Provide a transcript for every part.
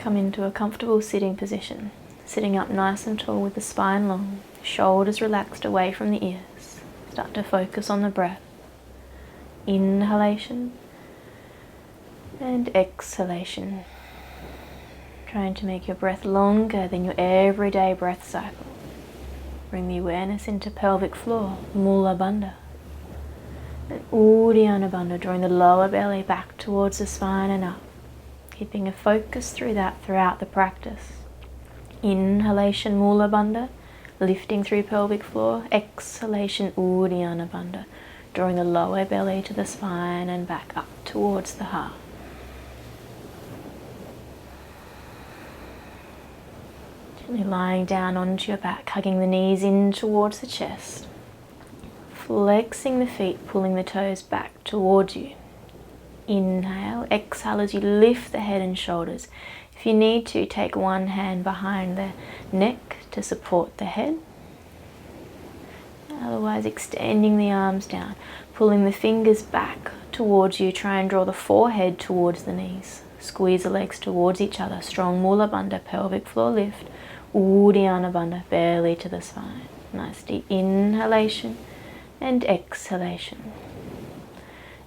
come into a comfortable sitting position, sitting up nice and tall with the spine long, shoulders relaxed away from the ears. Start to focus on the breath. Inhalation and exhalation. Trying to make your breath longer than your everyday breath cycle. Bring the awareness into pelvic floor, Mula Bandha. And Uddiyana Bandha, drawing the lower belly back towards the spine and up. Keeping a focus through that throughout the practice. Inhalation, Mula Bandha, lifting through pelvic floor. Exhalation, Uddiyana Bandha, drawing the lower belly to the spine and back up towards the heart. Gently lying down onto your back, hugging the knees in towards the chest. Flexing the feet, pulling the toes back towards you. Inhale, exhale as you lift the head and shoulders. If you need to, take one hand behind the neck to support the head. Otherwise, extending the arms down, pulling the fingers back towards you. Try and draw the forehead towards the knees. Squeeze the legs towards each other. Strong Mula Bandha, pelvic floor lift. Uddiyana Bandha, belly to the spine. Nice deep inhalation and exhalation.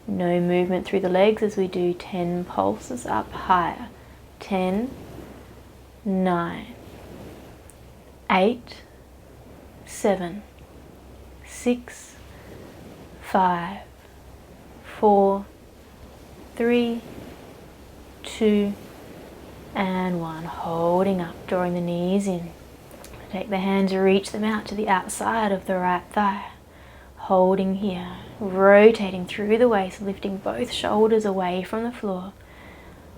No movement through the legs as we do 10 pulses up higher. 10, 9, 8, 7, 6, 5, 4, 3, 2, and 1. Holding up, drawing the knees in. Take the hands, reach them out to the outside of the right thigh. Holding here, rotating through the waist, lifting both shoulders away from the floor.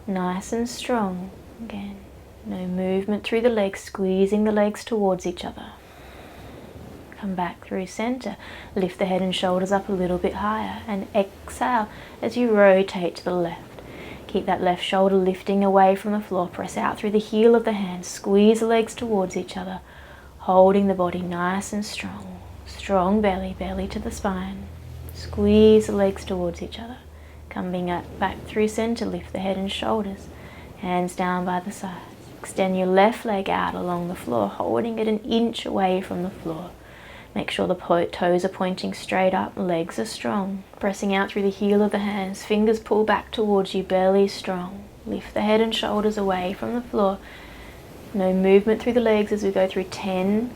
Nice and strong. Again, no movement through the legs, squeezing the legs towards each other. Come back through center, lift the head and shoulders up a little bit higher, and exhale as you rotate to the left. Keep that left shoulder lifting away from the floor. Press out through the heel of the hands. Squeeze the legs towards each other. Holding the body nice and strong. Strong belly, belly to the spine. Squeeze the legs towards each other. Coming back through center, lift the head and shoulders. Hands down by the sides. Extend your left leg out along the floor, holding it an inch away from the floor. Make sure the toes are pointing straight up, legs are strong. Pressing out through the heel of the hands, fingers pull back towards you, belly strong. Lift the head and shoulders away from the floor. No movement through the legs as we go through 10,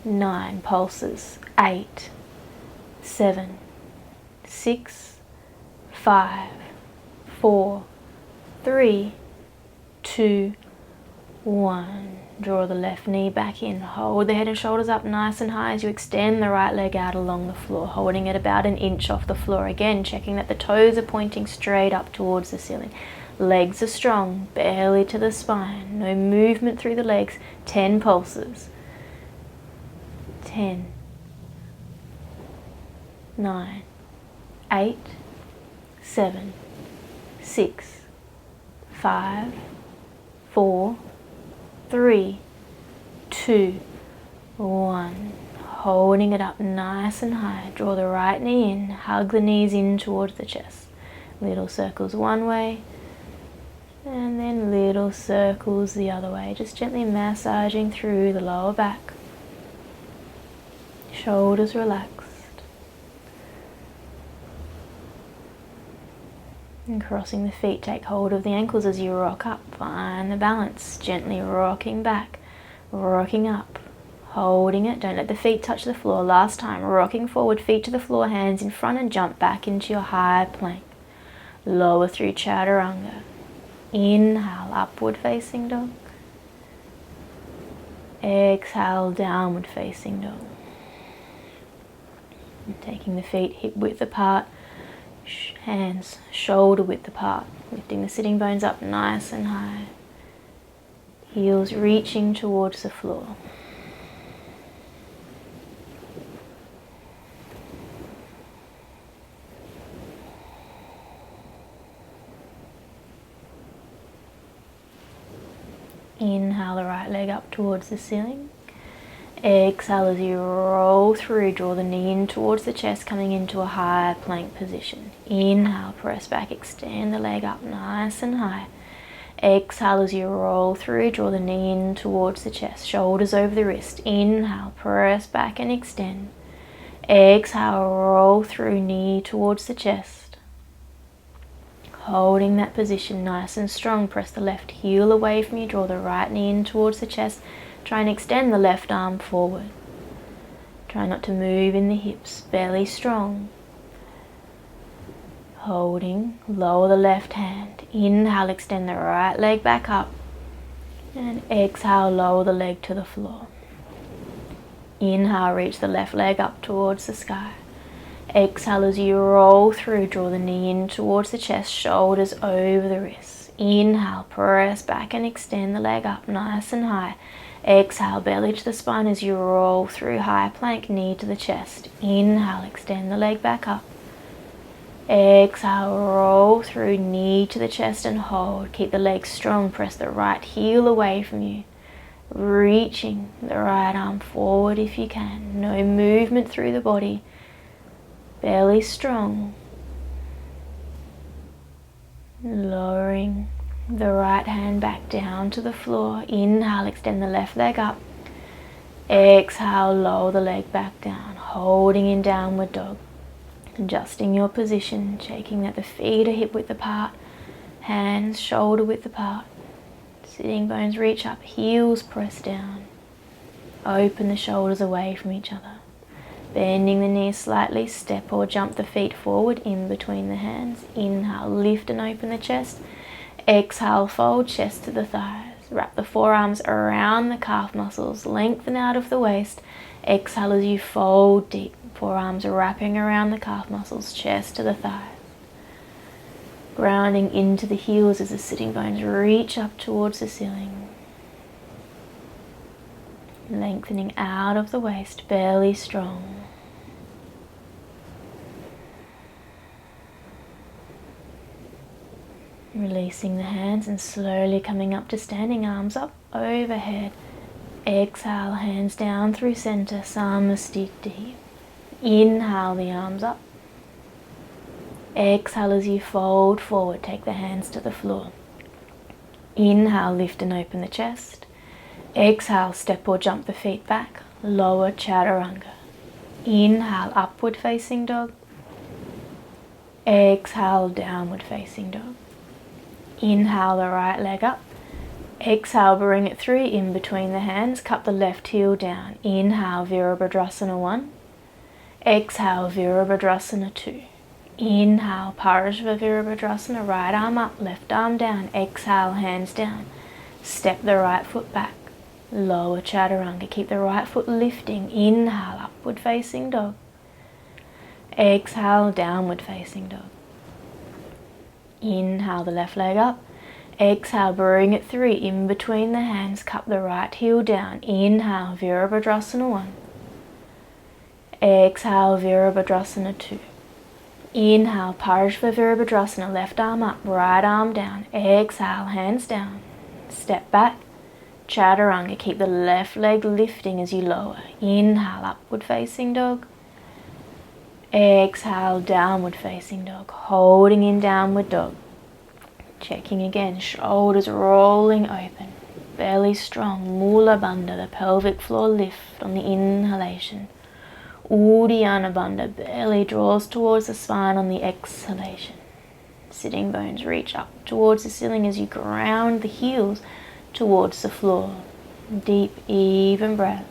9 pulses, 8, 7, 6, 5, 4, 3, 2, 1. Draw the left knee back in. Hold the head and shoulders up nice and high as you extend the right leg out along the floor, holding it about an inch off the floor. Again, checking that the toes are pointing straight up towards the ceiling. Legs are strong, belly to the spine. No movement through the legs. 10 pulses. 10, 9, 8, 7, 6, 5, 4, 3, 2, 1. Holding it up nice and high. Draw the right knee in. Hug the knees in towards the chest. Little circles one way. And then little circles the other way. Just gently massaging through the lower back. Shoulders relaxed. And crossing the feet, take hold of the ankles as you rock up. Find the balance. Gently rocking back, rocking up, holding it. Don't let the feet touch the floor. Last time, rocking forward, feet to the floor, hands in front, and jump back into your high plank. Lower through Chaturanga. Inhale, upward facing dog. Exhale, downward facing dog. And taking the feet hip width apart. Hands shoulder width apart, lifting the sitting bones up nice and high. Heels reaching towards the floor. Inhale the right leg up towards the ceiling. Exhale as you roll through, draw the knee in towards the chest, coming into a high plank position. Inhale, press back, extend the leg up nice and high. Exhale as you roll through, draw the knee in towards the chest, shoulders over the wrist. Inhale, press back and extend. Exhale, roll through, knee towards the chest. Holding that position nice and strong, press the left heel away from you, draw the right knee in towards the chest. Try and extend the left arm forward. Try not to move in the hips, belly strong. Holding, lower the left hand. Inhale, extend the right leg back up. And exhale, lower the leg to the floor. Inhale, reach the left leg up towards the sky. Exhale as you roll through, draw the knee in towards the chest, shoulders over the wrists. Inhale, press back and extend the leg up nice and high. Exhale, belly to the spine as you roll through, high plank, knee to the chest. Inhale, extend the leg back up. Exhale, roll through, knee to the chest and hold. Keep the legs strong, press the right heel away from you. Reaching the right arm forward if you can. No movement through the body. Belly strong. Lowering the right hand back down to the floor. Inhale, extend the left leg up. Exhale, lower the leg back down. Holding in downward dog. Adjusting your position, checking that the feet are hip width apart, hands shoulder width apart. Sitting bones reach up, heels press down. Open the shoulders away from each other. Bending the knees slightly, step or jump the feet forward in between the hands. Inhale, lift and open the chest. Exhale, fold chest to the thighs. Wrap the forearms around the calf muscles, lengthen out of the waist. Exhale as you fold deep, forearms wrapping around the calf muscles, chest to the thighs. Grounding into the heels as the sitting bones reach up towards the ceiling. Lengthening out of the waist, belly strong. Releasing the hands and slowly coming up to standing, arms up overhead. Exhale, hands down through center, Samasthiti. Inhale the arms up. Exhale as you fold forward, take the hands to the floor. Inhale, lift and open the chest. Exhale, step or jump the feet back, lower chaturanga. Inhale, upward facing dog. Exhale, downward facing dog. Inhale the right leg up. Exhale, bring it through in between the hands, cup the left heel down. Inhale, Virabhadrasana 1. Exhale, Virabhadrasana 2. Inhale, Parashva Virabhadrasana, right arm up, left arm down. Exhale, hands down. Step the right foot back. Lower chaturanga, keep the right foot lifting. Inhale, upward facing dog. Exhale, downward facing dog. Inhale the left leg up. Exhale, bring it through in between the hands, cup the right heel down. Inhale, Virabhadrasana 1. Exhale, Virabhadrasana 2. Inhale, Parashva Virabhadrasana, left arm up, right arm down. Exhale, hands down. Step back, chaturanga, keep the left leg lifting as you lower. Inhale, upward facing dog. Exhale, downward facing dog. Holding in downward dog. Checking again, shoulders rolling open. Belly strong, Mula Bandha, the pelvic floor lift on the inhalation. Uddiyana Bandha, belly draws towards the spine on the exhalation. Sitting bones reach up towards the ceiling as you ground the heels towards the floor. Deep, even breath.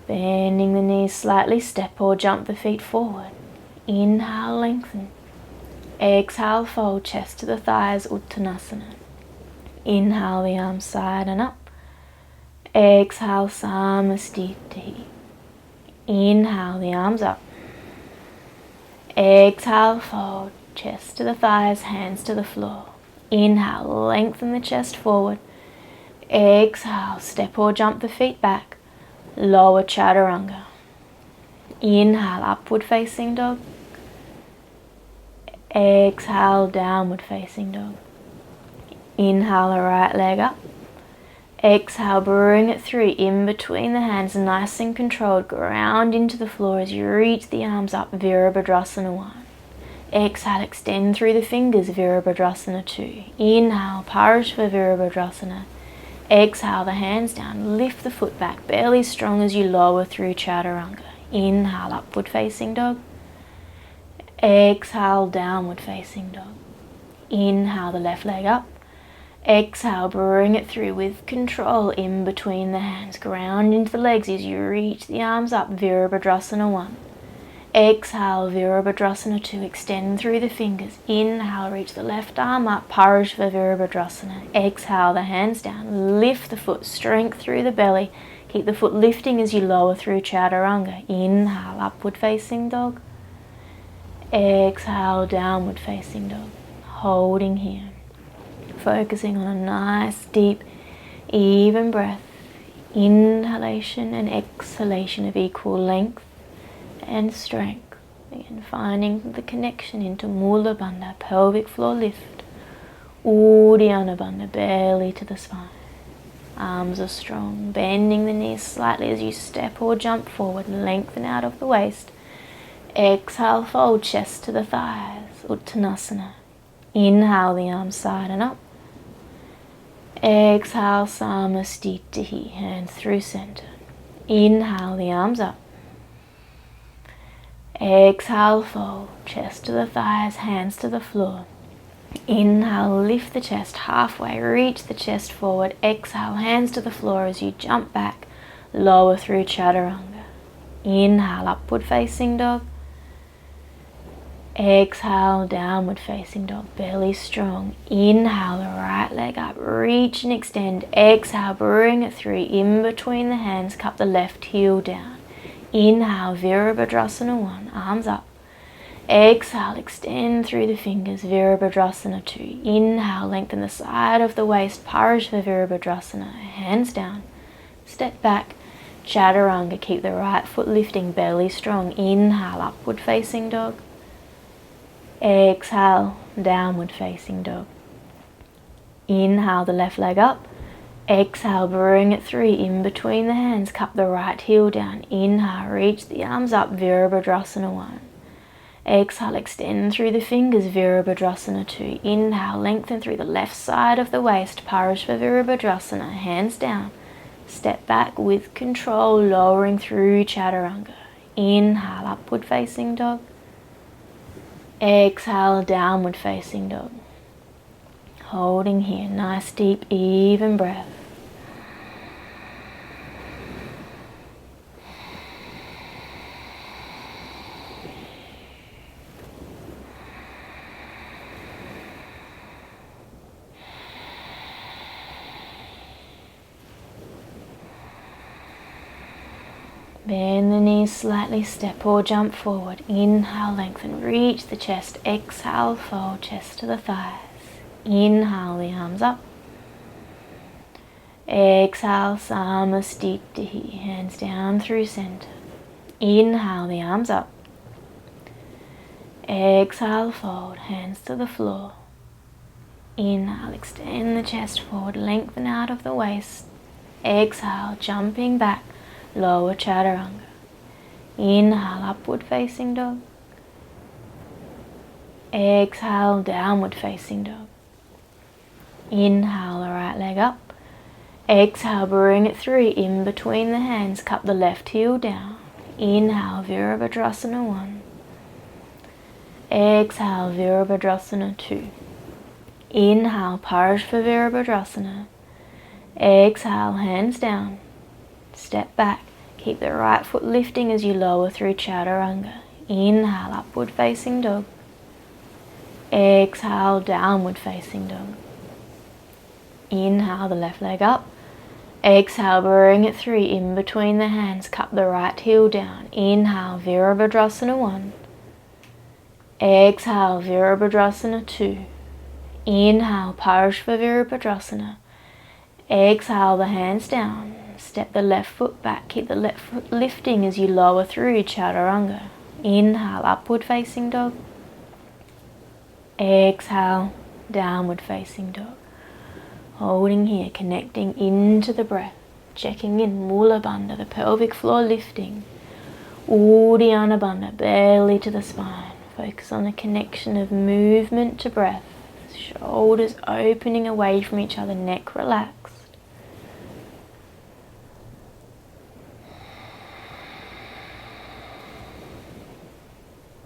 Bending the knees slightly, step or jump the feet forward. Inhale, lengthen. Exhale, fold chest to the thighs, Uttanasana. Inhale the arms side and up. Exhale, Samasthiti. Inhale the arms up. Exhale, fold chest to the thighs, hands to the floor. Inhale, lengthen the chest forward. Exhale, step or jump the feet back. Lower chaturanga. Inhale, upward facing dog. Exhale, downward facing dog. Inhale the right leg up. Exhale, bring it through in between the hands, nice and controlled. Ground into the floor as you reach the arms up, Virabhadrasana 1. Exhale, extend through the fingers, Virabhadrasana 2. Inhale, Parashva Virabhadrasana. Exhale the hands down, lift the foot back, belly strong as you lower through Chaturanga. Inhale, upward facing dog. Exhale, downward facing dog. Inhale the left leg up. Exhale, bring it through with control in between the hands. Ground into the legs as you reach the arms up, Virabhadrasana 1. Exhale, Virabhadrasana 2, extend through the fingers. Inhale, reach the left arm up, Parashva Virabhadrasana. Exhale, the hands down, lift the foot, strength through the belly. Keep the foot lifting as you lower through Chaturanga. Inhale, upward facing dog. Exhale, downward facing dog. Holding here. Focusing on a nice, deep, even breath. Inhalation and exhalation of equal length and strength. Again, finding the connection into Mula Bandha, pelvic floor lift. Uddiyana Bandha, belly to the spine. Arms are strong, bending the knees slightly as you step or jump forward, lengthen out of the waist. Exhale, fold chest to the thighs, Uttanasana. Inhale the arms side and up. Exhale, Samastitihi, hands through center. Inhale the arms up. Exhale, fold, chest to the thighs, hands to the floor. Inhale, lift the chest halfway, reach the chest forward. Exhale, hands to the floor as you jump back, lower through Chaturanga. Inhale, upward facing dog. Exhale, downward facing dog, belly strong. Inhale, the right leg up, reach and extend. Exhale, bring it through, in between the hands, cup the left heel down. Inhale, Virabhadrasana 1, arms up. Exhale, extend through the fingers, Virabhadrasana 2. Inhale, lengthen the side of the waist, Parashva Virabhadrasana, hands down. Step back, Chaturanga, keep the right foot lifting, belly strong. Inhale, upward facing dog. Exhale, downward facing dog. Inhale the left leg up. Exhale, bring it through, in between the hands, cup the right heel down. Inhale, reach the arms up, Virabhadrasana 1. Exhale, extend through the fingers, Virabhadrasana 2. Inhale, lengthen through the left side of the waist, Parashva Virabhadrasana, hands down. Step back with control, lowering through Chaturanga. Inhale, upward facing dog. Exhale, downward facing dog. Holding here, nice deep even breath. Bend the knees slightly, step or jump forward. Inhale, lengthen, reach the chest. Exhale, fold, chest to the thighs. Inhale, the arms up. Exhale, Samastitihi, hands down through center. Inhale, the arms up. Exhale, fold, hands to the floor. Inhale, extend the chest forward, lengthen out of the waist. Exhale, jumping back, lower Chaturanga. Inhale, upward facing dog. Exhale, downward facing dog. Inhale, the right leg up. Exhale, bring it through, in between the hands, cup the left heel down. Inhale, Virabhadrasana 1. Exhale, Virabhadrasana 2. Inhale, Parashva Virabhadrasana. Exhale, hands down. Step back. Keep the right foot lifting as you lower through Chaturanga. Inhale, upward facing dog. Exhale, downward facing dog. Inhale, the left leg up. Exhale, bring it through, in between the hands, cup the right heel down. Inhale, Virabhadrasana 1. Exhale, Virabhadrasana 2. Inhale, Parashva Virabhadrasana. Exhale, the hands down. Step the left foot back, keep the left foot lifting as you lower through Chaturanga. Inhale, upward facing dog. Exhale, downward facing dog. Holding here, connecting into the breath, checking in Mula Bandha, the pelvic floor lifting. Uddiyana Bandha, belly to the spine. Focus on the connection of movement to breath. Shoulders opening away from each other, neck relaxed.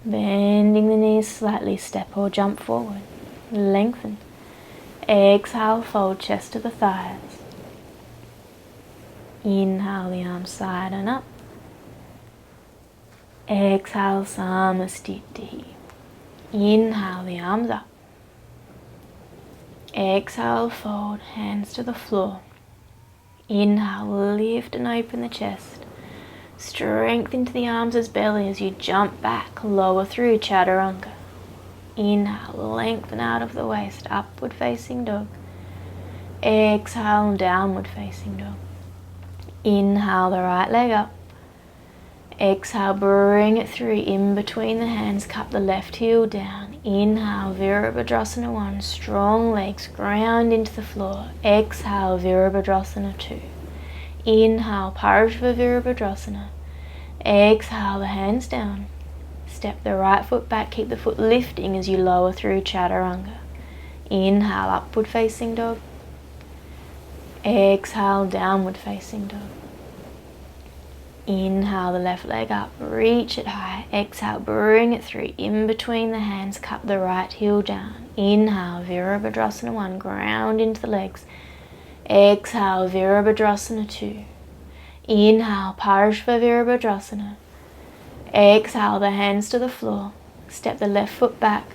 Bending the knees slightly, step or jump forward. Lengthen. Exhale, fold chest to the thighs. Inhale the arms side and up. Exhale, Samastiti. Inhale the arms up. Exhale, fold, hands to the floor. Inhale, lift and open the chest. Strength into the arms as belly as you jump back, lower through Chaturanga. Inhale, lengthen out of the waist, upward facing dog. Exhale, downward facing dog. Inhale the right leg up. Exhale, bring it through in between the hands, cup the left heel down. Inhale, Virabhadrasana 1, strong legs, ground into the floor. Exhale, Virabhadrasana 2. Inhale, Parashva Virabhadrasana. Exhale, the hands down. Step the right foot back, keep the foot lifting as you lower through Chaturanga. Inhale, upward facing dog. Exhale, downward facing dog. Inhale the left leg up, reach it high. Exhale, bring it through in between the hands, cup the right heel down. Inhale, Virabhadrasana 1, ground into the legs. Exhale, Virabhadrasana 2. Inhale, Parashva Virabhadrasana. Exhale, the hands to the floor. Step the left foot back,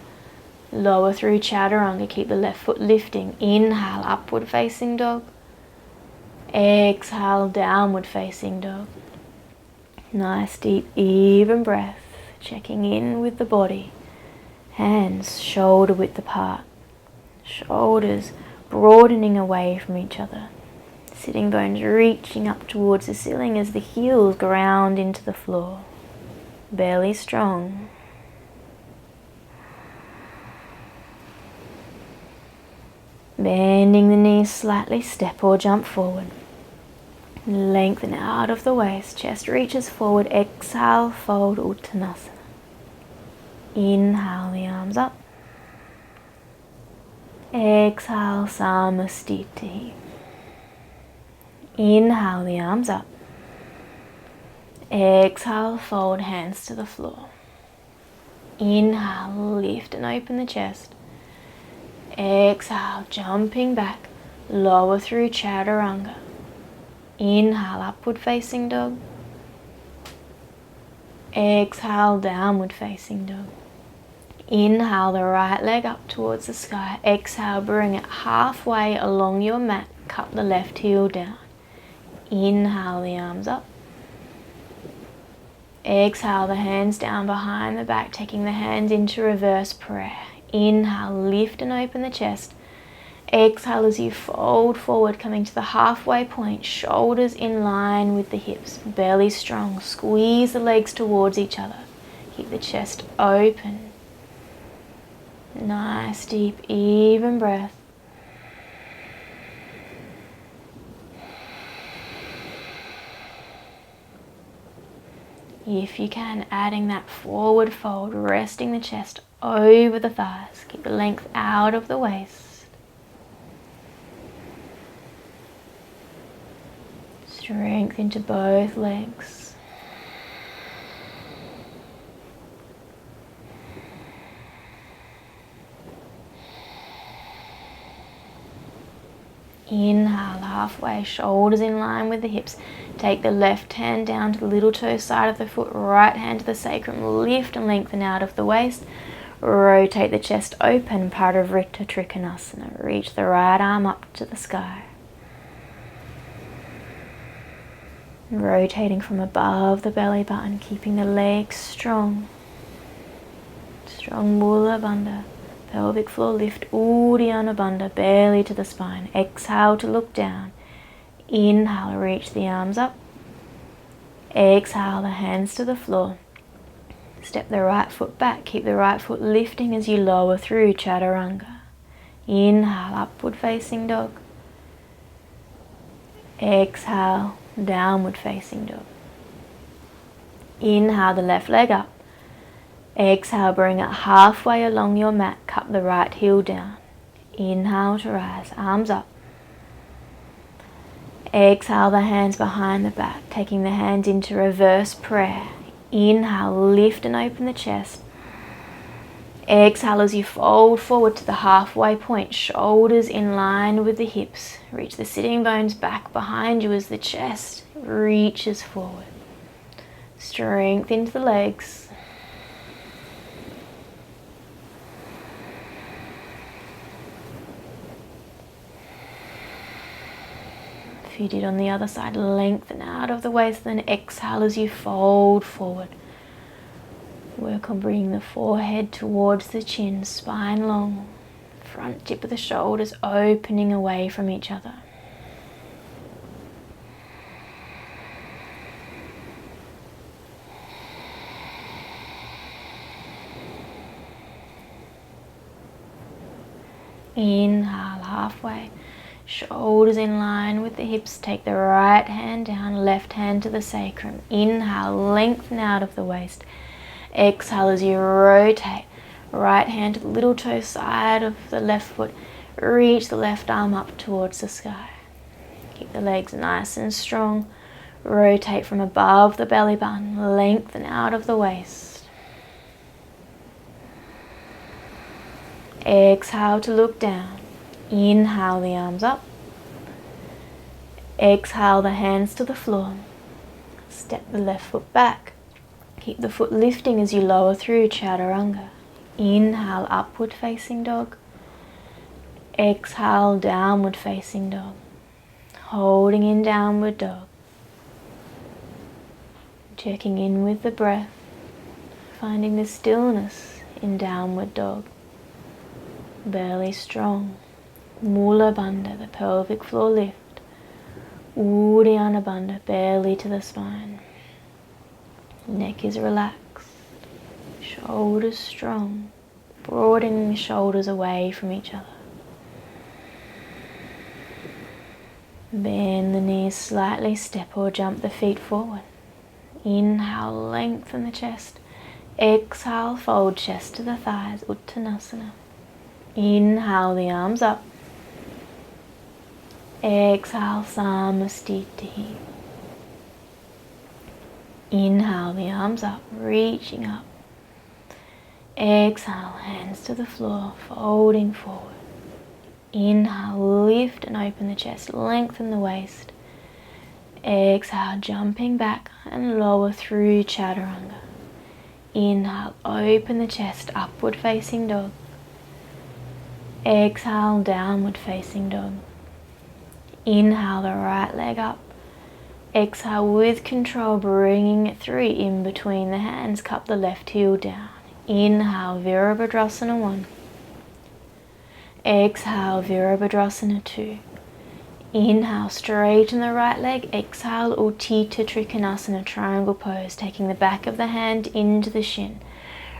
lower through Chaturanga, keep the left foot lifting. Inhale, upward facing dog. Exhale, downward facing dog. Nice deep even breath, checking in with the body. Hands shoulder width apart. Shoulders broadening away from each other. Sitting bones reaching up towards the ceiling as the heels ground into the floor. Belly strong. Bending the knees slightly, step or jump forward. Lengthen out of the waist, chest reaches forward. Exhale, fold Uttanasana. Inhale the arms up. Exhale, Samastiti. Inhale the arms up. Exhale, fold hands to the floor. Inhale, lift and open the chest. Exhale, jumping back, lower through Chaturanga. Inhale, upward facing dog. Exhale, downward facing dog. Inhale the right leg up towards the sky. Exhale, bring it halfway along your mat. Cup the left heel down. Inhale the arms up. Exhale the hands down behind the back, taking the hands into reverse prayer. Inhale, lift and open the chest. Exhale as you fold forward, coming to the halfway point, shoulders in line with the hips, belly strong, squeeze the legs towards each other. Keep the chest open. Nice, deep, even breath. If you can, adding that forward fold, resting the chest over the thighs. Keep the length out of the waist. Strength into both legs. Inhale halfway, shoulders in line with the hips. Take the left hand down to the little toe side of the foot, right hand to the sacrum. Lift and lengthen out of the waist. Rotate the chest open, Parivrtta Trikonasana. Reach the right arm up to the sky. Rotating from above the belly button, keeping the legs strong. Strong Mula Bandha. Pelvic floor lift, Uddiyana Bandha, belly to the spine. Exhale to look down. Inhale, reach the arms up. Exhale, the hands to the floor. Step the right foot back, keep the right foot lifting as you lower through Chaturanga. Inhale, upward facing dog. Exhale, downward facing dog. Inhale the left leg up. Exhale, bring it halfway along your mat, cup the right heel down. Inhale to rise, arms up. Exhale the hands behind the back, taking the hands into reverse prayer. Inhale, lift and open the chest. Exhale as you fold forward to the halfway point, shoulders in line with the hips. Reach the sitting bones back behind you as the chest reaches forward. Strength into the legs. If you did on the other side, lengthen out of the waist, then exhale as you fold forward. Work on bringing the forehead towards the chin, spine long, front tip of the shoulders opening away from each other. Inhale halfway, shoulders in line with the hips. Take the right hand down, left hand to the sacrum. Inhale, lengthen out of the waist. Exhale as you rotate, right hand to the little toe side of the left foot. Reach the left arm up towards the sky. Keep the legs nice and strong. Rotate from above the belly button, lengthen out of the waist. Exhale to look down. Inhale the arms up. Exhale the hands to the floor. Step the left foot back. Keep the foot lifting as you lower through chaturanga. Inhale, upward facing dog. Exhale, downward facing dog. Holding in downward dog. Checking in with the breath. Finding the stillness in downward dog. Belly strong. Mula Bandha, the pelvic floor lift. Uddiyana Bandha, belly to the spine. Neck is relaxed. Shoulders strong. Broadening the shoulders away from each other. Bend the knees slightly, step or jump the feet forward. Inhale, lengthen the chest. Exhale, fold chest to the thighs, Uttanasana. Inhale the arms up. Exhale, Samastiti. Inhale the arms up, reaching up. Exhale, hands to the floor, folding forward. Inhale, lift and open the chest, lengthen the waist. Exhale, jumping back and lower through chaturanga. Inhale, open the chest, upward facing dog. Exhale, downward facing dog. Inhale the right leg up. Exhale with control, bringing it through in between the hands. Cup the left heel down. Inhale, Virabhadrasana 1. Exhale, Virabhadrasana 2. Inhale, straighten the right leg. Exhale, Utthita Trikonasana, triangle pose, taking the back of the hand into the shin.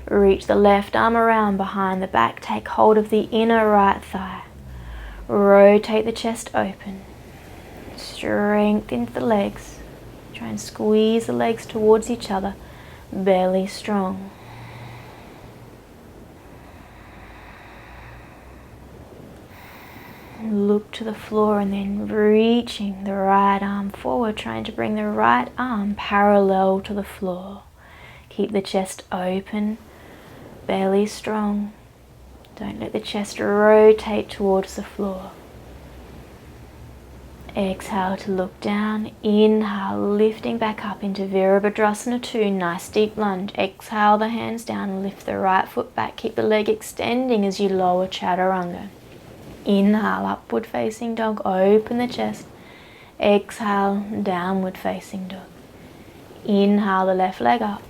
Reach the left arm around behind the back. Take hold of the inner right thigh. Rotate the chest open. Strength into the legs. Try and squeeze the legs towards each other. Belly strong. Look to the floor and then reaching the right arm forward, trying to bring the right arm parallel to the floor. Keep the chest open. Belly strong. Don't let the chest rotate towards the floor. Exhale to look down. Inhale, lifting back up into Virabhadrasana 2. Nice deep lunge. Exhale the hands down. Lift the right foot back. Keep the leg extending as you lower chaturanga. Inhale, upward facing dog. Open the chest. Exhale, downward facing dog. Inhale the left leg up.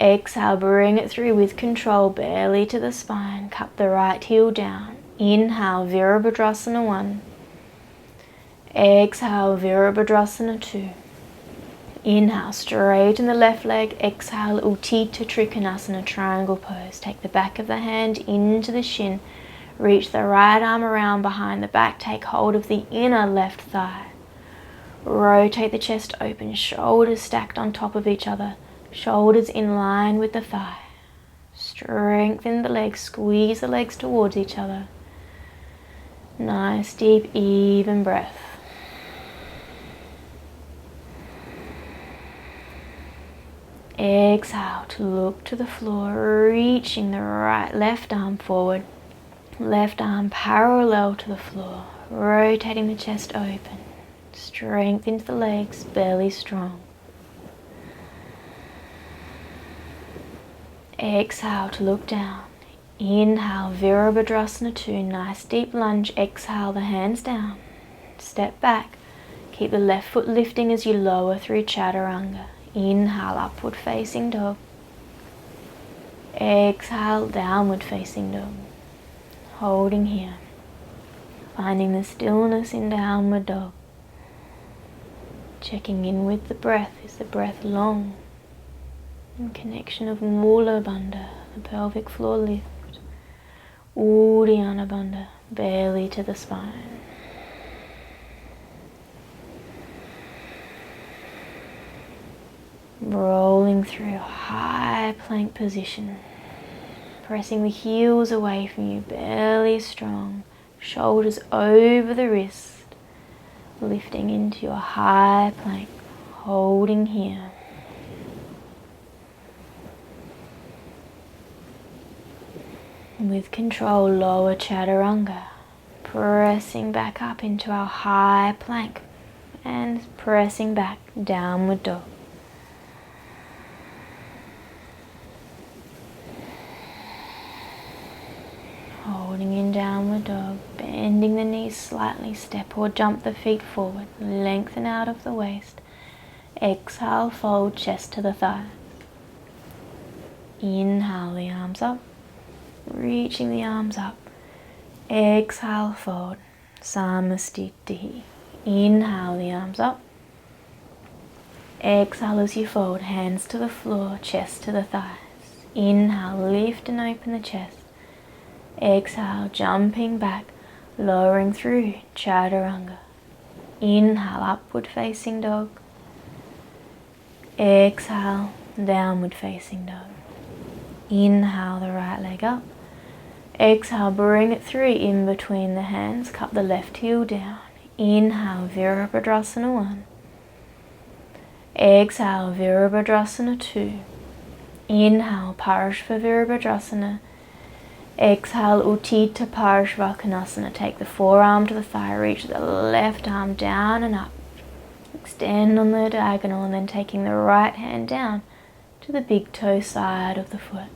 Exhale, bring it through with control, belly to the spine. Cup the right heel down. Inhale, Virabhadrasana 1. Exhale, Virabhadrasana 2. Inhale, straighten the left leg. Exhale, Utthita Trikonasana, triangle pose. Take the back of the hand into the shin. Reach the right arm around behind the back. Take hold of the inner left thigh. Rotate the chest open, shoulders stacked on top of each other. Shoulders in line with the thigh. Strengthen the legs, squeeze the legs towards each other. Nice, deep, even breath. Exhale to look to the floor, reaching the left arm forward. Left arm parallel to the floor, rotating the chest open. Strength into the legs, belly strong. Exhale to look down. Inhale, Virabhadrasana 2, nice deep lunge. Exhale the hands down. Step back. Keep the left foot lifting as you lower through Chaturanga. Inhale, upward facing dog. Exhale, downward facing dog. Holding here. Finding the stillness in downward dog. Checking in with the breath. Is the breath long? In connection of Mula Bandha, the pelvic floor lift. Uddiyana Bandha, belly to the spine. Rolling through high plank position. Pressing the heels away from you, belly strong. Shoulders over the wrist. Lifting into your high plank. Holding here. With control, lower Chaturanga, pressing back up into our high plank and pressing back, downward dog. Holding in downward dog, bending the knees slightly, step or jump the feet forward, lengthen out of the waist. Exhale, fold chest to the thighs. Inhale the arms up. Reaching the arms up. Exhale, fold. Samastitihi. Inhale the arms up. Exhale as you fold. Hands to the floor, chest to the thighs. Inhale, lift and open the chest. Exhale, jumping back, lowering through Chaturanga. Inhale, upward facing dog. Exhale, downward facing dog. Inhale the right leg up. Exhale, bring it through in between the hands. Cup the left heel down. Inhale, Virabhadrasana 1. Exhale, Virabhadrasana 2. Inhale, Parashva Virabhadrasana. Exhale, Utthita Parashvakonasana. Take the forearm to the thigh. Reach the left arm down and up. Extend on the diagonal and then taking the right hand down to the big toe side of the foot.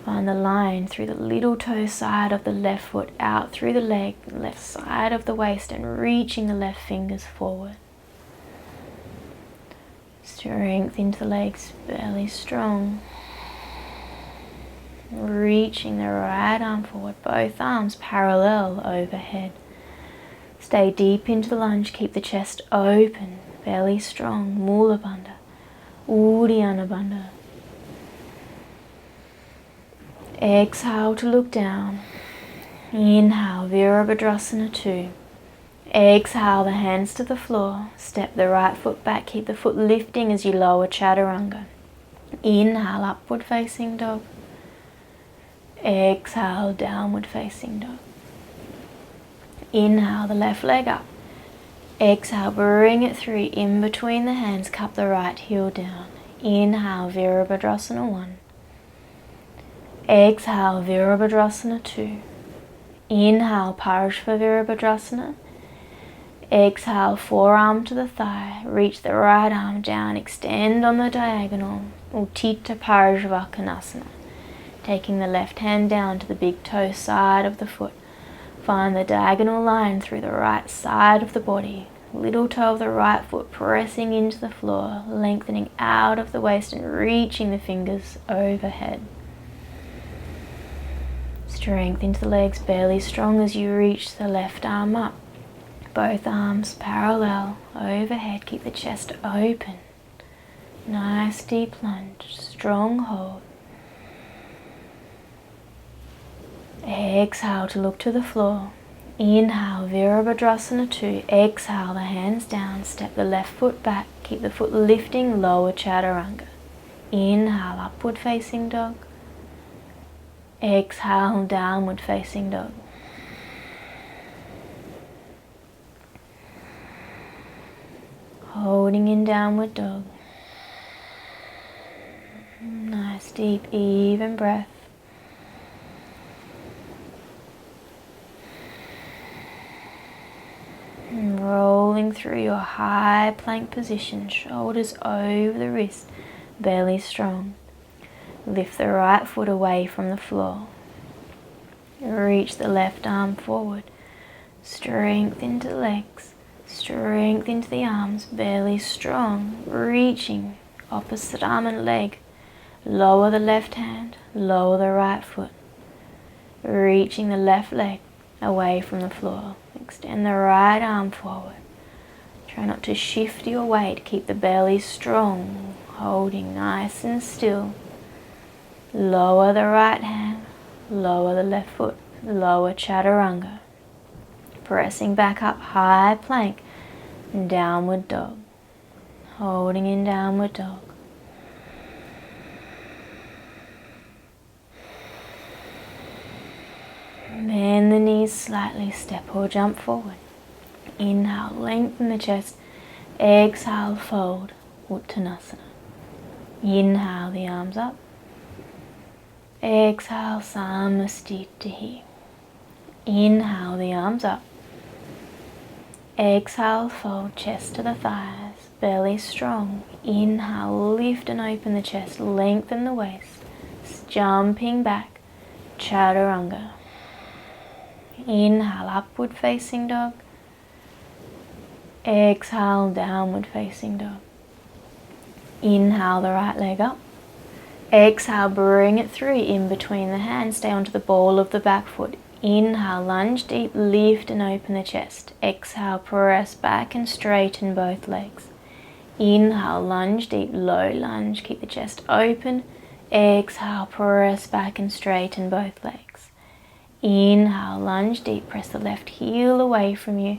Find the line through the little toe side of the left foot, out through the leg, left side of the waist, and reaching the left fingers forward. Strength into the legs, belly strong. Reaching the right arm forward, both arms parallel overhead. Stay deep into the lunge, keep the chest open, belly strong, Mula Bandha, Uddiyana Bandha. Exhale to look down. Inhale, Virabhadrasana 2. Exhale the hands to the floor. Step the right foot back. Keep the foot lifting as you lower Chaturanga. Inhale, upward facing dog. Exhale, downward facing dog. Inhale the left leg up. Exhale, bring it through in between the hands. Cup the right heel down. Inhale, Virabhadrasana 1. Exhale, Virabhadrasana 2. Inhale, Parashva Virabhadrasana. Exhale, forearm to the thigh. Reach the right arm down. Extend on the diagonal. Utthita Parashvakonasana. Taking the left hand down to the big toe side of the foot. Find the diagonal line through the right side of the body. Little toe of the right foot pressing into the floor, lengthening out of the waist and reaching the fingers overhead. Strength into the legs, belly strong as you reach the left arm up. Both arms parallel overhead. Keep the chest open. Nice deep lunge, strong hold. Exhale to look to the floor. Inhale, Virabhadrasana 2. Exhale the hands down. Step the left foot back. Keep the foot lifting, lower Chaturanga. Inhale, upward facing dog. Exhale, downward facing dog. Holding in downward dog. Nice deep even breath. And rolling through your high plank position, shoulders over the wrist, belly strong. Lift the right foot away from the floor. Reach the left arm forward. Strength into the legs. Strength into the arms, belly strong. Reaching opposite arm and leg. Lower the left hand, lower the right foot. Reaching the left leg away from the floor. Extend the right arm forward. Try not to shift your weight. Keep the belly strong. Holding nice and still. Lower the right hand. Lower the left foot. Lower chaturanga. Pressing back up, high plank. Downward dog. Holding in downward dog. Bend the knees slightly, step or jump forward. Inhale, lengthen the chest. Exhale, fold, Uttanasana. Inhale, the arms up. Exhale, Samastitihi. Inhale, the arms up. Exhale, fold, chest to the thighs, belly strong. Inhale, lift and open the chest, lengthen the waist. Jumping back, chaturanga. Inhale, upward facing dog. Exhale, downward facing dog. Inhale, the right leg up. Exhale, bring it through in between the hands. Stay onto the ball of the back foot. Inhale, lunge deep, lift and open the chest. Exhale, press back and straighten both legs. Inhale, lunge deep, low lunge, keep the chest open. Exhale, press back and straighten both legs. Inhale, lunge deep, press the left heel away from you.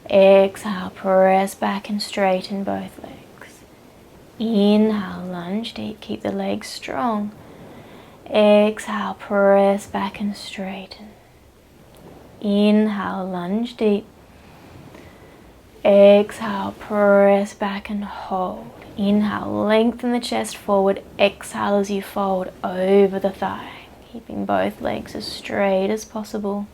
Exhale, press back and straighten both legs. Inhale, lunge deep, keep the legs strong. Exhale, press back and straighten. Inhale, lunge deep. Exhale, press back and hold. Inhale, lengthen the chest forward. Exhale as you fold over the thigh. Keeping both legs as straight as possible.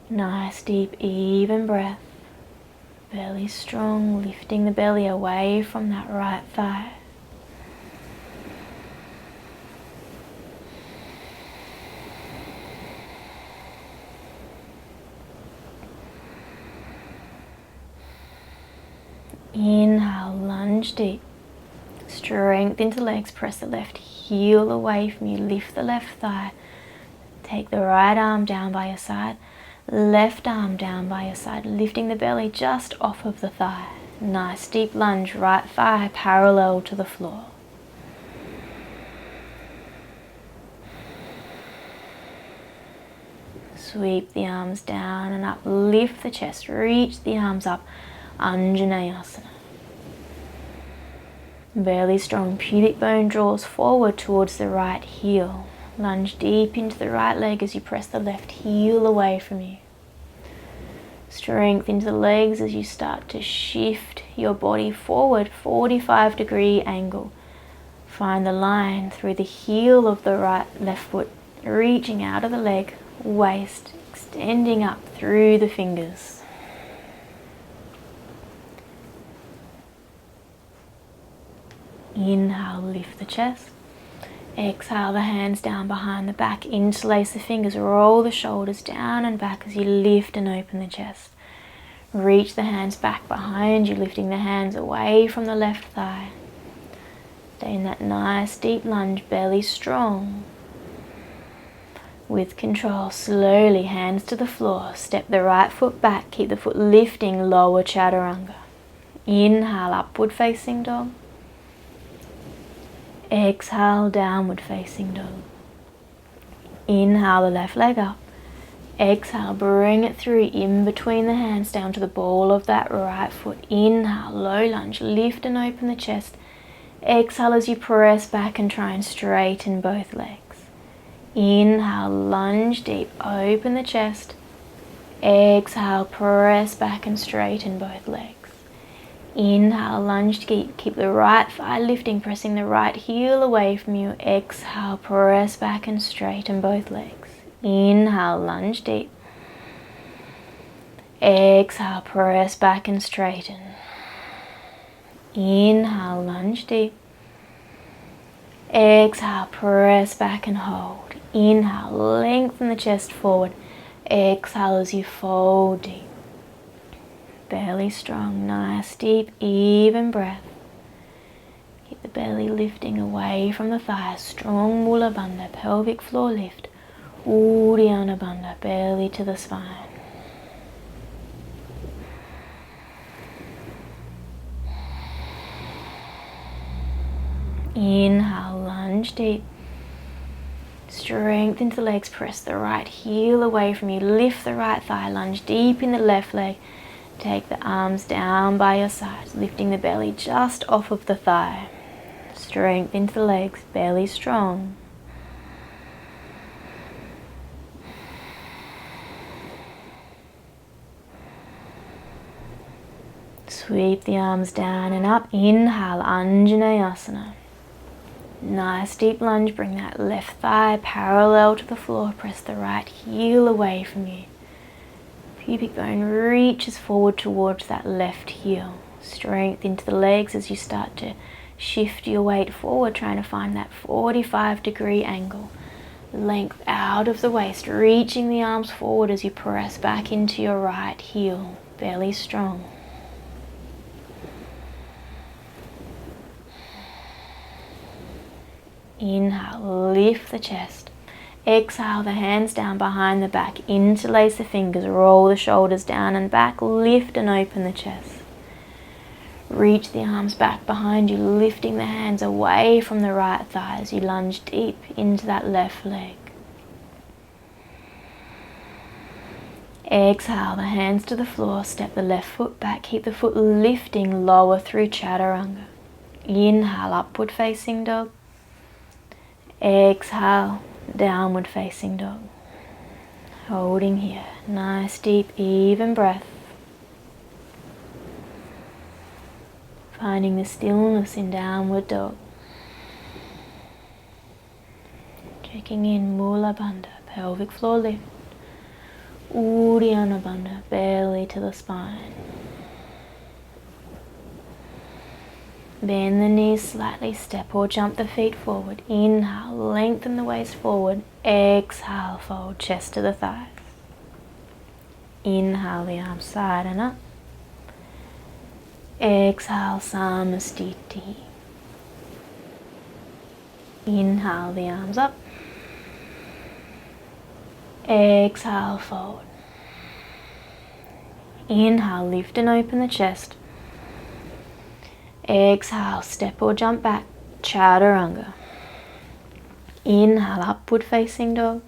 Nice deep even breath. Belly strong, lifting the belly away from that right thigh. Inhale, lunge deep. Strength into legs, press the left heel away from you, lift the left thigh. Take the right arm down by your side, left arm down by your side, lifting the belly just off of the thigh. Nice deep lunge, right thigh parallel to the floor. Sweep the arms down and up, lift the chest, reach the arms up, Anjaneyasana. Belly strong, pubic bone draws forward towards the right heel. Lunge deep into the right leg as you press the left heel away from you. Strength into the legs as you start to shift your body forward, 45-degree angle. Find the line through the heel of the left foot, reaching out of the leg, waist, extending up through the fingers. Inhale, lift the chest. Exhale, the hands down behind the back, interlace the fingers, roll the shoulders down and back as you lift and open the chest. Reach the hands back behind you, lifting the hands away from the left thigh. Stay in that nice deep lunge, belly strong. With control, slowly, hands to the floor, step the right foot back, keep the foot lifting, lower chaturanga. Inhale, upward facing dog. Exhale, downward facing dog. Inhale, the left leg up. Exhale, bring it through in between the hands down to the ball of that right foot. Inhale, low lunge, lift and open the chest. Exhale as you press back and try and straighten both legs. Inhale, lunge deep, open the chest. Exhale, press back and straighten both legs. Inhale, lunge deep, keep the right thigh lifting, pressing the right heel away from you. Exhale, press back and straighten both legs. Inhale, lunge deep. Exhale, press back and straighten. Inhale, lunge deep. Exhale, press back and hold. Inhale, lengthen the chest forward. Exhale as you fold deep. Belly strong, nice, deep, even breath. Keep the belly lifting away from the thighs. Strong Mula Bandha, pelvic floor lift. Uddiyana Bandha, belly to the spine. Inhale, lunge deep. Strengthen the legs, press the right heel away from you. Lift the right thigh, lunge deep in the left leg. Take the arms down by your sides, lifting the belly just off of the thigh. Strengthen the legs, belly strong. Sweep the arms down and up. Inhale, Anjaneyasana. Nice deep lunge, bring that left thigh parallel to the floor. Press the right heel away from you. Pubic bone reaches forward towards that left heel. Strength into the legs as you start to shift your weight forward, trying to find that 45-degree angle. Length out of the waist, reaching the arms forward as you press back into your right heel. Belly strong. Inhale, lift the chest. Exhale, the hands down behind the back. Interlace the fingers, roll the shoulders down and back. Lift and open the chest. Reach the arms back behind you, lifting the hands away from the right thigh as you lunge deep into that left leg. Exhale, the hands to the floor. Step the left foot back. Keep the foot lifting lower through Chaturanga. Inhale, upward facing dog. Exhale, downward facing dog. Holding here. Nice, deep, even breath. Finding the stillness in downward dog. Checking in Mula Bandha, pelvic floor lift. Uddiyana Bandha, belly to the spine. Bend the knees slightly, step or jump the feet forward. Inhale, lengthen the waist forward. Exhale, fold chest to the thighs. Inhale, the arms side and up. Exhale, Samastiti. Inhale, the arms up. Exhale, fold. Inhale, lift and open the chest. Exhale, step or jump back, Chaturanga. Inhale, upward facing dog.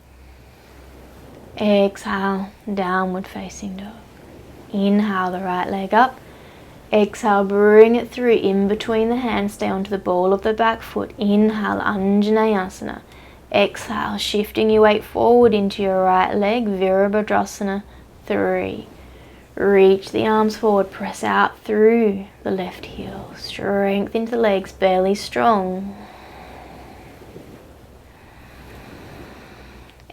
Exhale, downward facing dog. Inhale, the right leg up. Exhale, bring it through in between the hands, stay onto the ball of the back foot. Inhale, Anjaneyasana. Exhale, shifting your weight forward into your right leg, Virabhadrasana 3. Reach the arms forward, press out through the left heel. Strength into the legs, belly strong.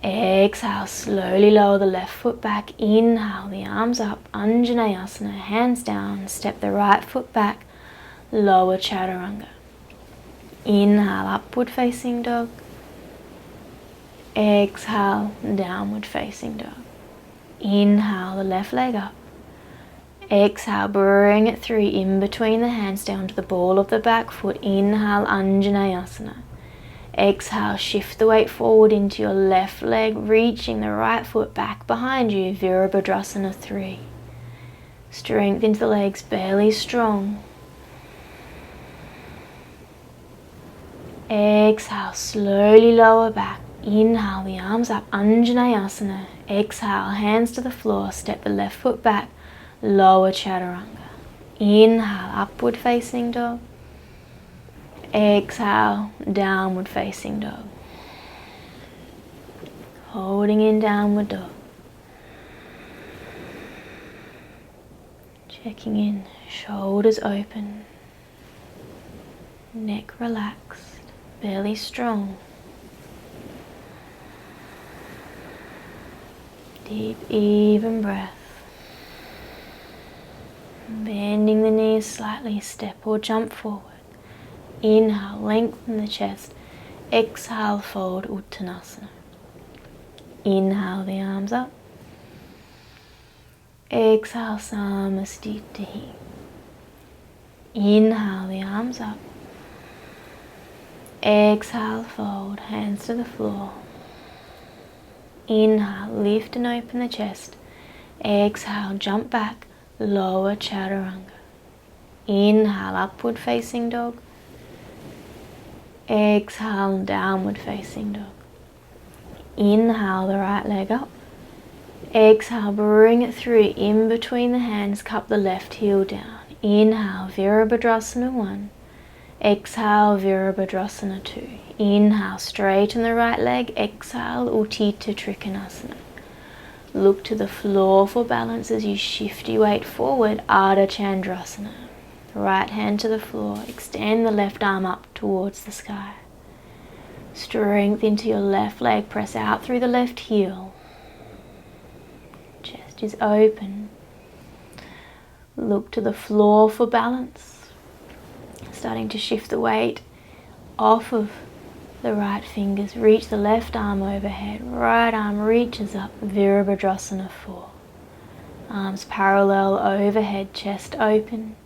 Exhale, slowly lower the left foot back. Inhale, the arms up, Anjaneyasana, hands down. Step the right foot back, lower Chaturanga. Inhale, upward facing dog. Exhale, downward facing dog. Inhale, the left leg up. Exhale, bring it through in between the hands down to the ball of the back foot. Inhale, Anjaneyasana. Exhale, shift the weight forward into your left leg, reaching the right foot back behind you, Virabhadrasana 3. Strength into the legs, belly strong. Exhale, slowly lower back. Inhale, the arms up, Anjaneyasana. Exhale, hands to the floor, step the left foot back, lower Chaturanga. Inhale, upward facing dog. Exhale, downward facing dog. Holding in downward dog. Checking in, shoulders open, neck relaxed, belly strong. Deep, even breath. Bending the knees slightly, step or jump forward. Inhale, lengthen the chest. Exhale, fold Uttanasana. Inhale the arms up. Exhale, Samastitihi. Inhale the arms up. Exhale, fold, hands to the floor. Inhale, lift and open the chest. Exhale, jump back, lower Chaturanga. Inhale, upward facing dog. Exhale, downward facing dog. Inhale the right leg up. Exhale, bring it through in between the hands, cup the left heel down. Inhale, Virabhadrasana 1. Exhale, Virabhadrasana 2. Inhale, straighten the right leg. Exhale, Utthita Trikonasana. Look to the floor for balance as you shift your weight forward, Ardha Chandrasana. Right hand to the floor, extend the left arm up towards the sky. Strength into your left leg, press out through the left heel. Chest is open. Look to the floor for balance. Starting to shift the weight off of the right fingers. Reach the left arm overhead. Right arm reaches up. Virabhadrasana 4. Arms parallel overhead. Chest open.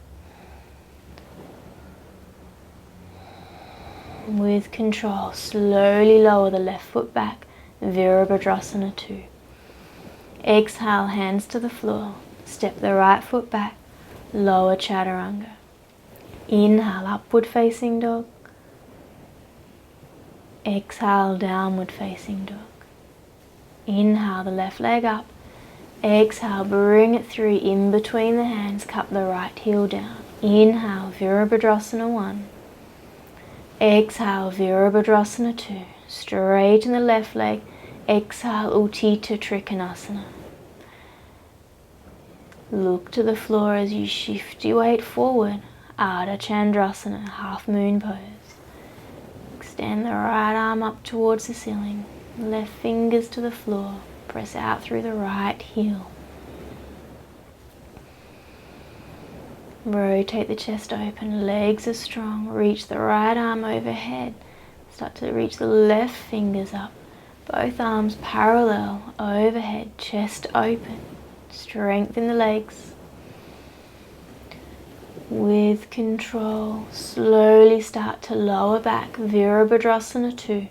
With control, slowly lower the left foot back. Virabhadrasana 2. Exhale, hands to the floor. Step the right foot back. Lower Chaturanga. Inhale, upward facing dog. Exhale, downward facing dog. Inhale, the left leg up. Exhale, bring it through in between the hands, cup the right heel down. Inhale, Virabhadrasana 1. Exhale, Virabhadrasana 2. Straighten the left leg. Exhale, Utthita Trikonasana. Look to the floor as you shift your weight forward. Ardha Chandrasana, half moon pose. Extend the right arm up towards the ceiling. Left fingers to the floor. Press out through the right heel. Rotate the chest open, legs are strong. Reach the right arm overhead. Start to reach the left fingers up. Both arms parallel overhead, chest open. Strengthen the legs. With control, slowly start to lower back. Virabhadrasana 2.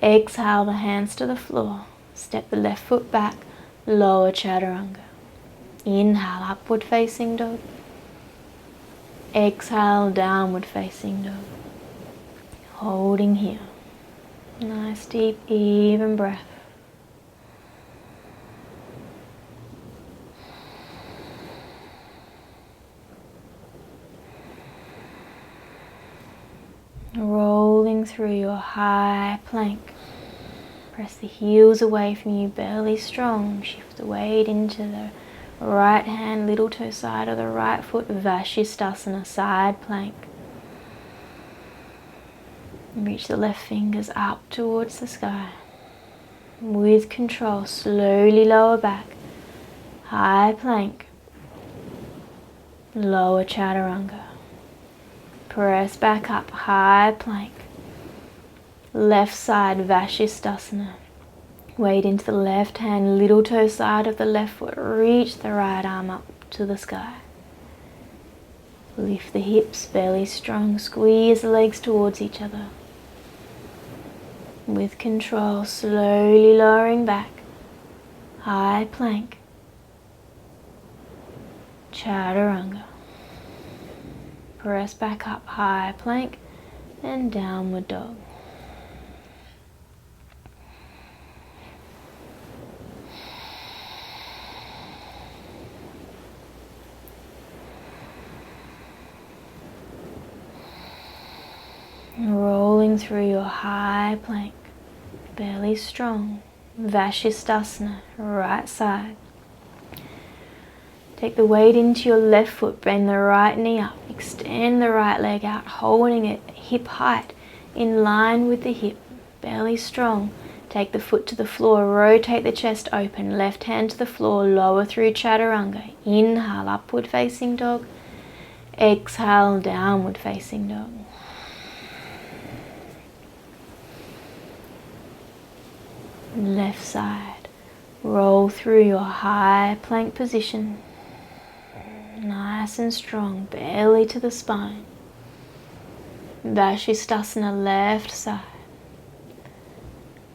Exhale the hands to the floor. Step the left foot back. Lower Chaturanga. Inhale, upward facing dog. Exhale, downward facing dog. Holding here. Nice deep, even breath. Rolling through your high plank. Press the heels away from you, belly strong. Shift the weight into the right hand, little toe side of the right foot, Vashisthasana, side plank. Reach the left fingers up towards the sky. With control, slowly lower back. High plank. Lower Chaturanga. Press back up, high plank. Left side, Vashisthasana. Weight into the left hand, little toe side of the left foot. Reach the right arm up to the sky. Lift the hips, belly strong. Squeeze the legs towards each other. With control, slowly lowering back. High plank. Chaturanga. Press back up, high plank and downward dog. Rolling through your high plank, belly strong, Vashisthasana, right side. Take the weight into your left foot, bend the right knee up, extend the right leg out, holding it hip height, in line with the hip, belly strong. Take the foot to the floor, rotate the chest open, left hand to the floor, lower through chaturanga. Inhale, upward facing dog. Exhale, downward facing dog. Left side, roll through your high plank position. Nice and strong, belly to the spine. Vashisthasana, left side.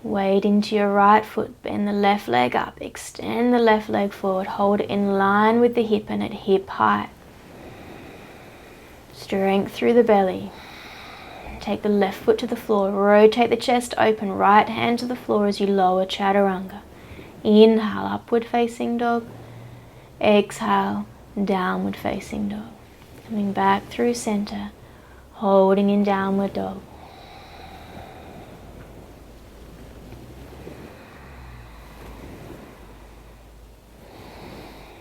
Weight into your right foot, bend the left leg up, extend the left leg forward, hold it in line with the hip and at hip height. Strength through the belly. Take the left foot to the floor, rotate the chest open, right hand to the floor as you lower chaturanga. Inhale, upward facing dog. Exhale, downward facing dog. Coming back through center, holding in downward dog.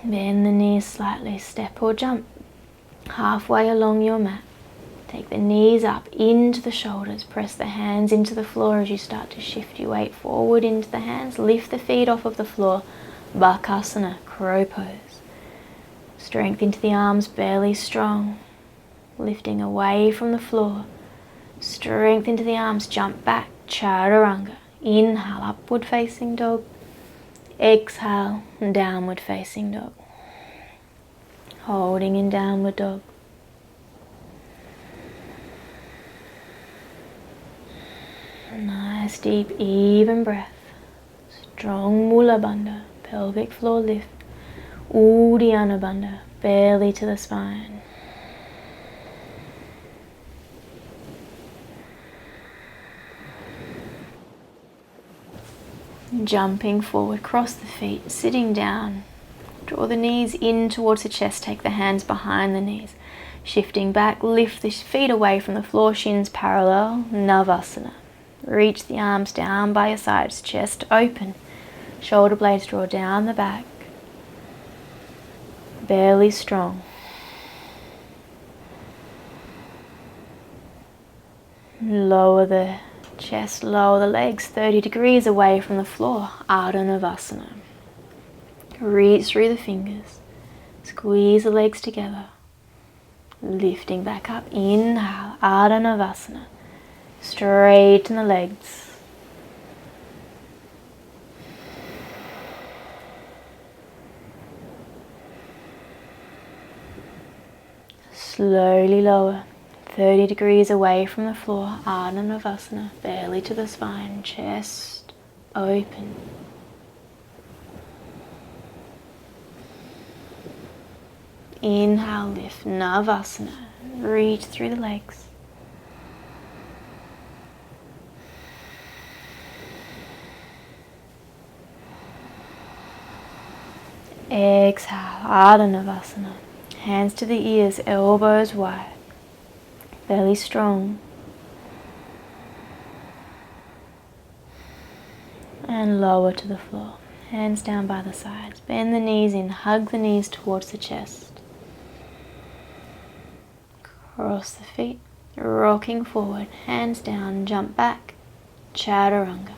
Bend the knees slightly, step or jump halfway along your mat. Take the knees up into the shoulders, press the hands into the floor as you start to shift your weight forward into the hands. Lift the feet off of the floor, Bakasana, crow pose. Strength into the arms, belly strong. Lifting away from the floor. Strength into the arms, jump back, chaturanga. Inhale, upward facing dog. Exhale, downward facing dog. Holding in downward dog. Nice, deep, even breath. Strong Mula Bandha, pelvic floor lift. Uddiyana Bandha, belly to the spine. Jumping forward, cross the feet, sitting down. Draw the knees in towards the chest, take the hands behind the knees. Shifting back, lift the feet away from the floor, shins parallel, Navasana. Reach the arms down by your sides, chest open. Shoulder blades draw down the back. Belly strong. Lower the chest, lower the legs 30 degrees away from the floor, Ardha Navasana. Reach through the fingers. Squeeze the legs together. Lifting back up, inhale, Ardha Navasana. Straighten the legs. Slowly lower, 30 degrees away from the floor, Ardha Navasana, belly to the spine, chest open. Inhale, lift, Navasana, reach through the legs. Exhale, Ardha Navasana. Hands to the ears, elbows wide. Belly strong. And lower to the floor. Hands down by the sides. Bend the knees in, hug the knees towards the chest. Cross the feet, rocking forward. Hands down, jump back. Chaturanga.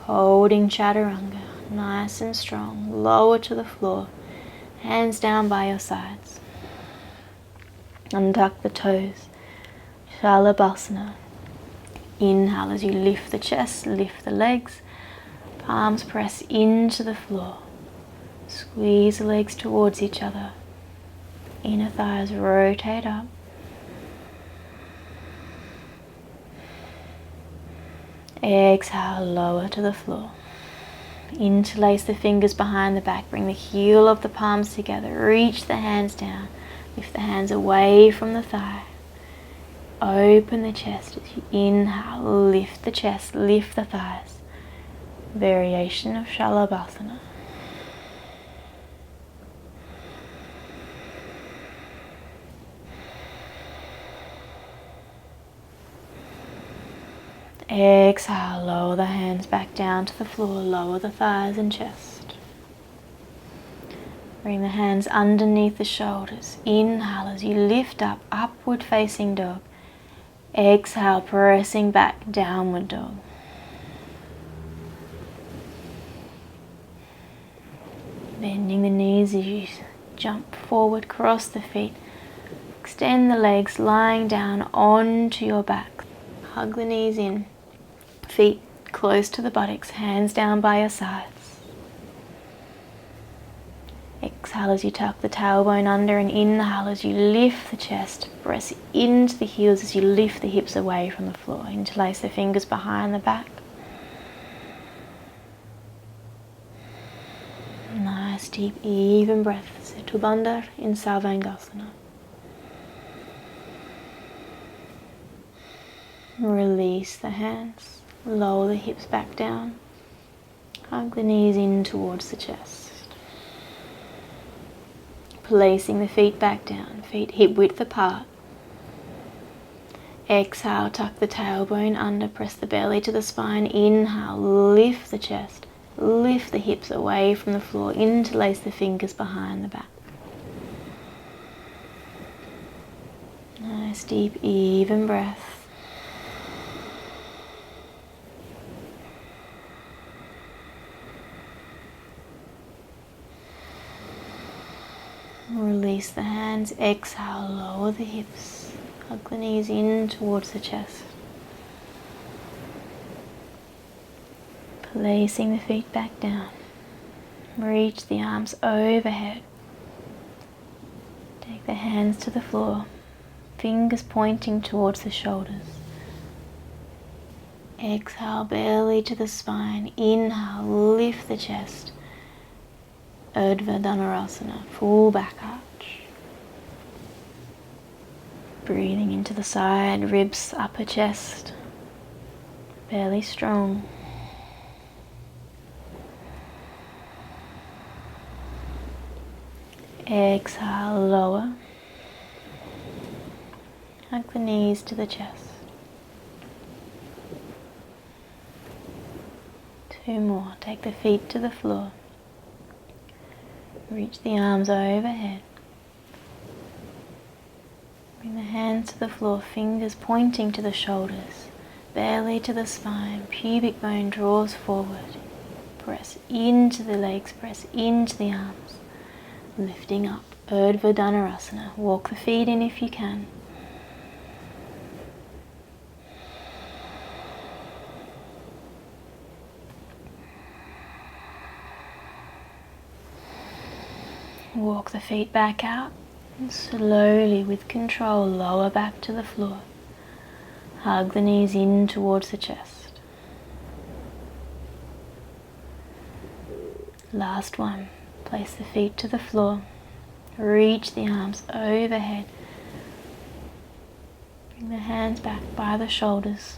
Holding chaturanga, nice and strong. Lower to the floor, hands down by your sides. Untuck the toes, Shalabhasana. Inhale as you lift the chest, lift the legs. Palms press into the floor. Squeeze the legs towards each other. Inner thighs rotate up. Exhale, lower to the floor. Interlace the fingers behind the back. Bring the heel of the palms together. Reach the hands down. Lift the hands away from the thigh. Open the chest as you inhale. Lift the chest, lift the thighs. Variation of Shalabhasana. Exhale, lower the hands back down to the floor, lower the thighs and chest. Bring the hands underneath the shoulders. Inhale as you lift up, upward facing dog. Exhale, pressing back, downward dog. Bending the knees as you jump forward, cross the feet. Extend the legs, lying down onto your back. Hug the knees in. Feet close to the buttocks, hands down by your sides. Exhale as you tuck the tailbone under, and inhale as you lift the chest. Press into the heels as you lift the hips away from the floor. Interlace the fingers behind the back. Nice, deep, even breath. Setu Bandha in Sarvangasana. Release the hands. Lower the hips back down. Hug the knees in towards the chest. Placing the feet back down. Feet hip width apart. Exhale, tuck the tailbone under. Press the belly to the spine. Inhale, lift the chest. Lift the hips away from the floor. Interlace the fingers behind the back. Nice, deep, even breath. Release the hands. Exhale, lower the hips. Hug the knees in towards the chest. Placing the feet back down. Reach the arms overhead. Take the hands to the floor. Fingers pointing towards the shoulders. Exhale, belly to the spine. Inhale, lift the chest. Urdhva Dhanurasana, full back arch. Breathing into the side, ribs, upper chest. Belly strong. Exhale, lower. Hug the knees to the chest. 2 more. Take the feet to the floor. Reach the arms overhead. Bring the hands to the floor, fingers pointing to the shoulders, belly to the spine, pubic bone draws forward. Press into the legs, press into the arms. Lifting up, Urdhva Dhanurasana. Walk the feet in if you can. Walk the feet back out and slowly, with control, lower back to the floor. Hug the knees in towards the chest. Last one. Place the feet to the floor. Reach the arms overhead. Bring the hands back by the shoulders.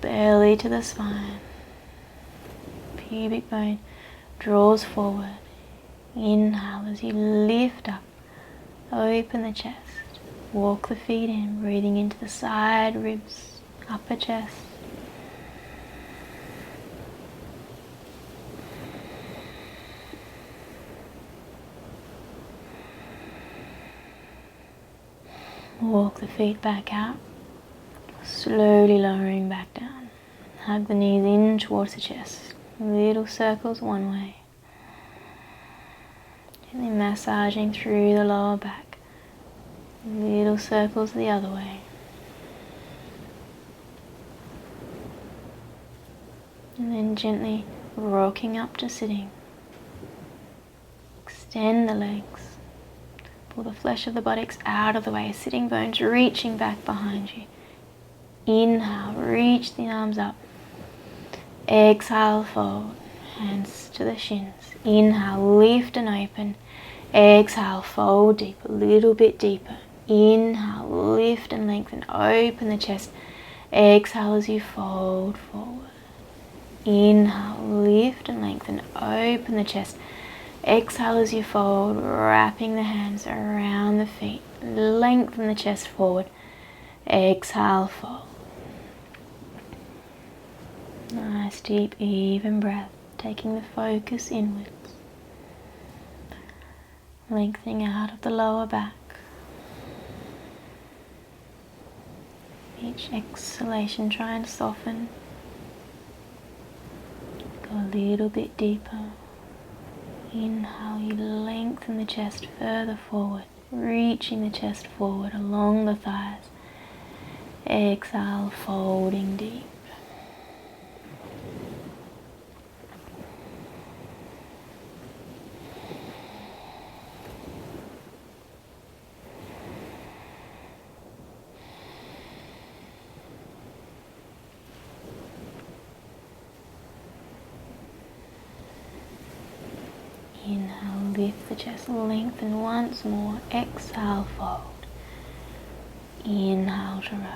Belly to the spine. Pubic bone draws forward. Inhale as you lift up, open the chest, walk the feet in, breathing into the side ribs, upper chest. Walk the feet back out, slowly lowering back down. Hug the knees in towards the chest, little circles one way. Gently massaging through the lower back. Little circles the other way. And then gently rocking up to sitting. Extend the legs. Pull the flesh of the buttocks out of the way. Sitting bones reaching back behind you. Inhale, reach the arms up. Exhale, fold. Hands to the shins. Inhale, lift and open. Exhale, fold deep, a little bit deeper. Inhale, lift and lengthen, open the chest. Exhale as you fold forward. Inhale, lift and lengthen, open the chest. Exhale as you fold, wrapping the hands around the feet. Lengthen the chest forward. Exhale, fold. Nice deep even breath, taking the focus inwards. Lengthening out of the lower back. Each exhalation trying to soften. Go a little bit deeper. Inhale, you lengthen the chest further forward, reaching the chest forward along the thighs. Exhale, folding deep. Inhale, lift the chest, lengthen once more. Exhale, fold. Inhale to rise.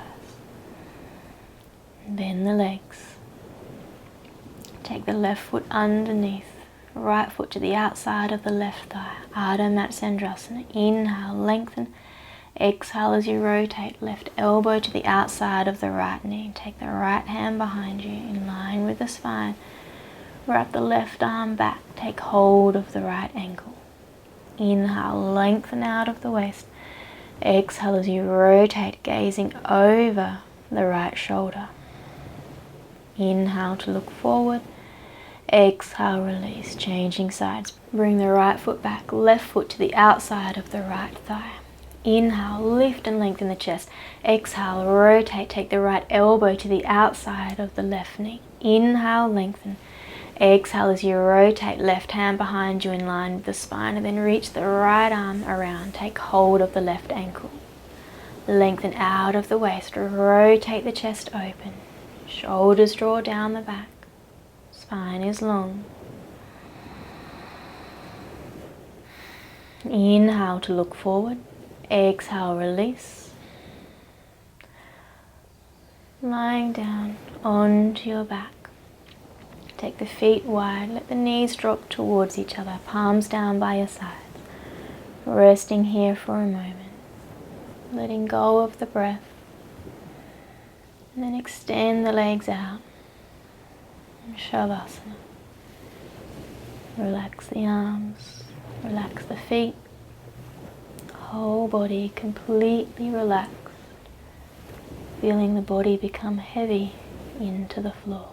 Bend the legs. Take the left foot underneath, right foot to the outside of the left thigh. Ardha Matsyendrasana. Inhale, lengthen. Exhale as you rotate, left elbow to the outside of the right knee. Take the right hand behind you in line with the spine. Wrap the left arm back, take hold of the right ankle. Inhale, lengthen out of the waist. Exhale as you rotate, gazing over the right shoulder. Inhale to look forward. Exhale, release, changing sides. Bring the right foot back, left foot to the outside of the right thigh. Inhale, lift and lengthen the chest. Exhale, rotate, take the right elbow to the outside of the left knee. Inhale, lengthen. Exhale as you rotate, left hand behind you in line with the spine, and then reach the right arm around. Take hold of the left ankle. Lengthen out of the waist, rotate the chest open. Shoulders draw down the back. Spine is long. Inhale to look forward. Exhale, release. Lying down onto your back. Take the feet wide, let the knees drop towards each other, palms down by your sides. Resting here for a moment. Letting go of the breath. And then extend the legs out. Shavasana. Relax the arms, relax the feet. Whole body completely relaxed. Feeling the body become heavy into the floor.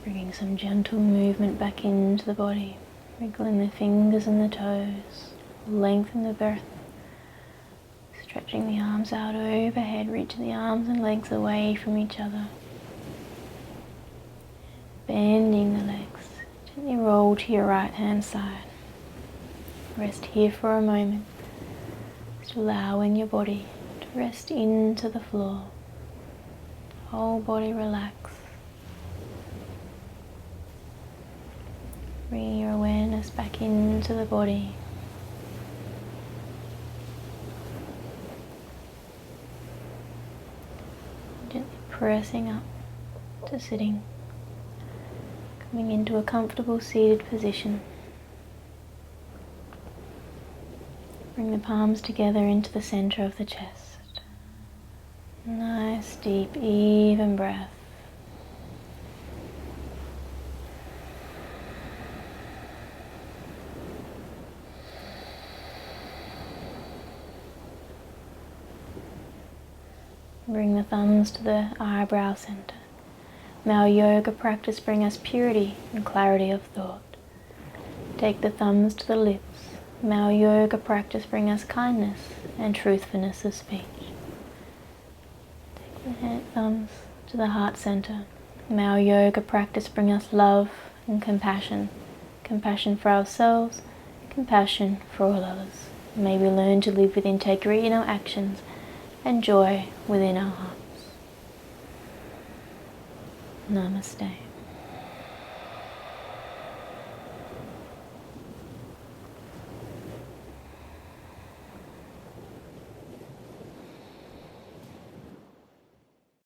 Bringing some gentle movement back into the body. Wriggling the fingers and the toes. Lengthen the breath. Stretching the arms out overhead. Reach the arms and legs away from each other. Bending the legs. Gently roll to your right hand side. Rest here for a moment. Just allowing your body to rest into the floor. Whole body relax. Bring your awareness back into the body. pressing up to sitting, coming into a comfortable seated position. Bring the palms together into the center of the chest. Nice, deep, even breath. Bring the thumbs to the eyebrow center. May our yoga practice bring us purity and clarity of thought. Take the thumbs to the lips. May our yoga practice bring us kindness and truthfulness of speech. Take the thumbs to the heart center. May our yoga practice bring us love and compassion. Compassion for ourselves, compassion for all others. May we learn to live with integrity in our actions and joy within our hearts. Namaste.